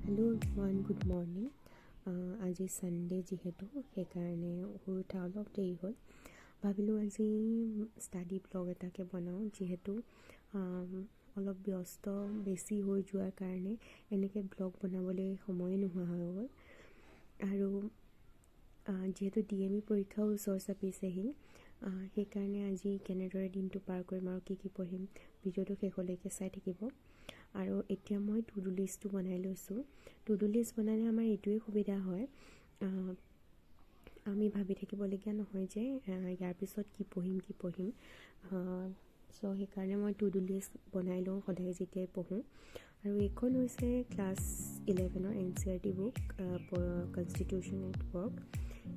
Hello' one good morning. আজি Sunday যিহেতু সেইকাৰণে শুই উঠা অলপ দেৰি হ'ল। ভাবিলোঁ আজি ষ্টাডি ব্লগ এটাকে বনাওঁ, যিহেতু অলপ ব্যস্ত বেছি হৈ যোৱাৰ কাৰণে এনেকৈ ব্লগ বনাবলৈ সময় নোহোৱা হৈ গ'ল। আৰু যিহেতু DME পৰীক্ষাও ওচৰ চাপিছেহি, সেইকাৰণে আজি কেনেদৰে দিনটো পাৰ কৰিম আৰু কি পঢ়িম ভিডিঅ'টো শেষলৈকে চাই থাকিব। আৰু এতিয়া মই টু ডু লিষ্টটো বনাই লৈছোঁ। টু ডু লিষ্ট বনালে আমাৰ এইটোৱে সুবিধা হয়, আমি ভাবি থাকিবলগীয়া নহয় যে ইয়াৰ পিছত কি পঢ়িম। চ' সেইকাৰণে মই টু ডু লিষ্ট বনাই লওঁ সদায় যেতিয়াই পঢ়োঁ। আৰু এইখন হৈছে ক্লাছ 11ৰ NCERT book, constitution at work.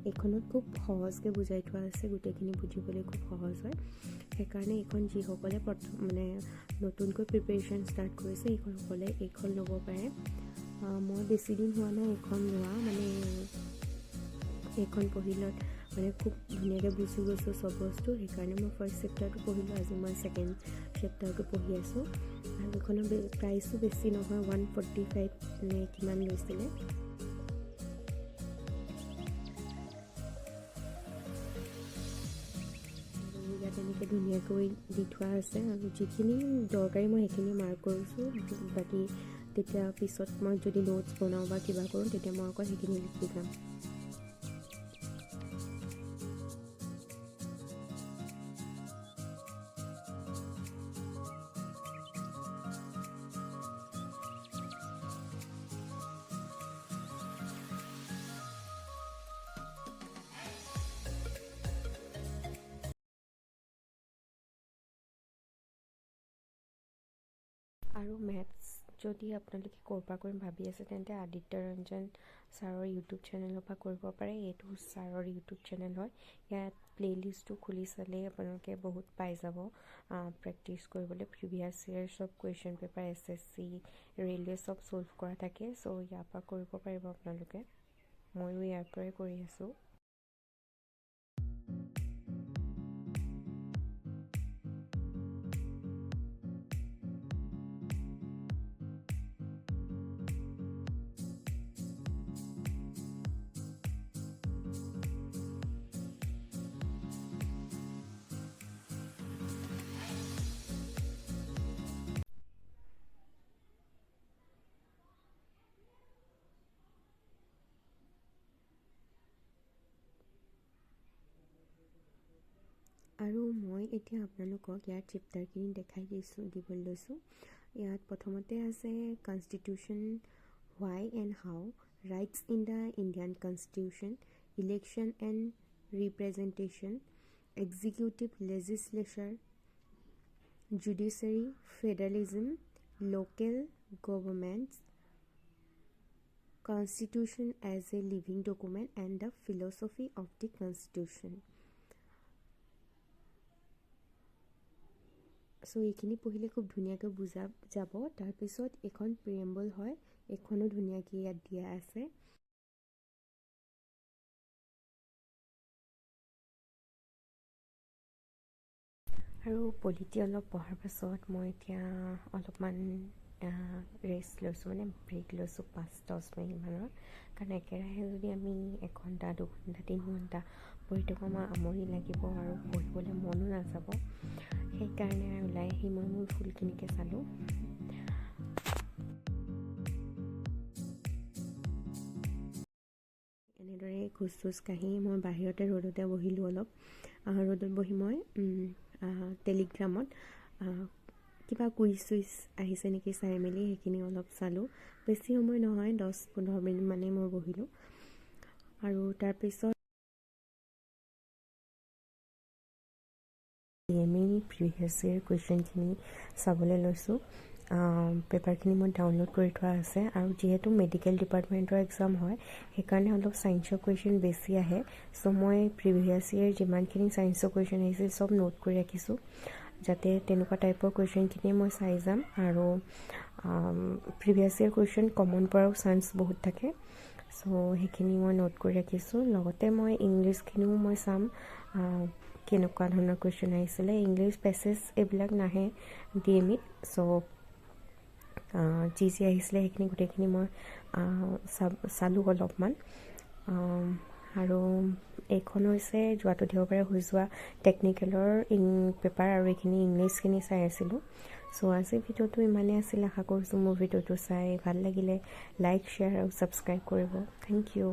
এইখনত খুব সহজকৈ বুজাই থোৱা আছে, গোটেইখিনি বুজিবলৈ খুব সহজ হয়। সেইকাৰণে এইখন যিসকলে নতুনকৈ প্ৰিপেৰেশ্যন ষ্টাৰ্ট কৰিছে এইসকলে এইখন ল'ব পাৰে। মই বেছি দিন হোৱা নাই এইখন লোৱা, এইখন পঢ়িলত খুব ধুনীয়াকৈ বুজি গৈছোঁ চব বস্তু। সেইকাৰণে মই ফাৰ্ষ্ট চেপ্টাৰটো পঢ়িলোঁ, আজি মই ছেকেণ্ড চেপ্টাৰটো পঢ়ি আছোঁ। আৰু এইখনৰ প্ৰাইচো বেছি নহয়, 145 নে কিমান লৈছিলে। ইয়াত এনেকৈ ধুনীয়াকৈ দি থোৱা আছে, আৰু যিখিনি দৰকাৰী মই সেইখিনি মাৰ্ক কৰিছোঁ। বাকী তেতিয়া পিছত মই যদি নোটছ বনাওঁ বা কিবা কৰোঁ তেতিয়া মই অকল সেইখিনি লিখি যাম। আৰু মেথছ যদি আপোনালোকে ক'ৰ পৰা কৰিম ভাবি আছে, তেন্তে আদিত্য ৰঞ্জন ছাৰৰ ইউটিউব চেনেলৰ পৰা কৰিব পাৰে। এইটো ছাৰৰ ইউটিউব চেনেল হয়। ইয়াত প্লে'লিষ্টটো খুলি চালেই আপোনালোকে বহুত পাই যাব প্ৰেক্টিচ কৰিবলৈ। প্ৰিভিয়াছ ইয়েৰ চব কুৱেশ্যন পেপাৰ SSC, ৰেলৱে চব ছল্ভ কৰা থাকে। চ' ইয়াৰ পৰা কৰিব পাৰিব আপোনালোকে। ময়ো ইয়াৰ পৰাই কৰি আছোঁ। আৰু মই এতিয়া আপোনালোকক ইয়াৰ চেপ্টাৰখিনি দিবলৈ লৈছোঁ। ইয়াত প্ৰথমতে আছে constitution, why and how, rights in the Indian constitution, election and representation, executive legislature, judiciary, federalism, local গভৰ্ণমেণ্টছ, Constitution as a living document, and the philosophy of the Constitution. চ' এইখিনি পঢ়িলে খুব ধুনীয়াকৈ বুজা যাব। তাৰপিছত এইখন প্ৰিএম্বল হয়, এইখনো ধুনীয়াকৈ ইয়াত দিয়া আছে। আৰু পলিটি অলপ পঢ়াৰ পাছত মই এতিয়া অলপমান ৰেষ্ট লৈছোঁ, ব্ৰেক লৈছোঁ 5-10 মিনিটমানৰ। কাৰণ একেৰাহে যদি আমি 1 ঘণ্টা 2 ঘণ্টা 3 ঘণ্টা পঢ়ি থাকোঁ, আমাৰ আমনি লাগিব আৰু পঢ়িবলৈ মনো নাযাব। সেইকাৰণে ওলাই আহি মই মোৰ ফুলখিনিকে চালোঁ। এনেদৰে খোজ কাঢ়ি মই বাহিৰতে ৰ'দতে বহিলোঁ অলপ। ৰ'দত বহি মই টেলিগ্ৰামত কিবা কুইজ আহিছে নেকি চাই মেলি সেইখিনি অলপ চালোঁ। বেছি সময় নহয়, 10-15 মিনিট মানেই মই বহিলোঁ। আৰু তাৰপিছত DME প্ৰিভিয়াছ ইয়েৰ কুৱেশ্যনখিনি চাবলৈ লৈছোঁ। পেপাৰখিনি মই ডাউনলোড কৰি থোৱা আছে। আৰু যিহেতু মেডিকেল ডিপাৰ্টমেণ্টৰ এক্সাম হয়, সেইকাৰণে অলপ ছায়েন্সৰ কুৱেশ্যন বেছি আহে। চ' মই প্ৰিভিয়াছ ইয়েৰ যিমানখিনি ছায়েন্সৰ কুৱেশ্যন আহিছিল চব নোট কৰি ৰাখিছোঁ, যাতে তেনেকুৱা টাইপৰ কুৱেশ্যনখিনিয়ে মই চাই যাম। আৰু প্ৰিভিয়াছ ইয়েৰ কুৱেশ্যন কমন পৰাও চান্স বহুত থাকে। চ' সেইখিনি মই নোট কৰি ৰাখিছোঁ। লগতে মই ইংলিছখিনিও মই চাম, কেনেকুৱা ধৰণৰ কুৱেশ্যন আহিছিলে। ইংলিছ পেছেজ এইবিলাক নাহে DMEত। চ' যি আহিছিলে সেইখিনি গোটেইখিনি মই চালোঁ অলপমান। আৰু এইখন হৈছে যোৱাটো দেওবাৰে হৈ যোৱা টেকনিকেলৰ পেপাৰ, আৰু এইখিনি ইংলিছখিনি চাই আছিলোঁ। চ' আজিৰ ভিডিঅ'টো ইমানেই আছিল। আশা কৰিছোঁ মোৰ ভিডিঅ'টো চাই ভাল লাগিলে লাইক, শ্বেয়াৰ আৰু ছাবস্ক্ৰাইব কৰিব। Thank U.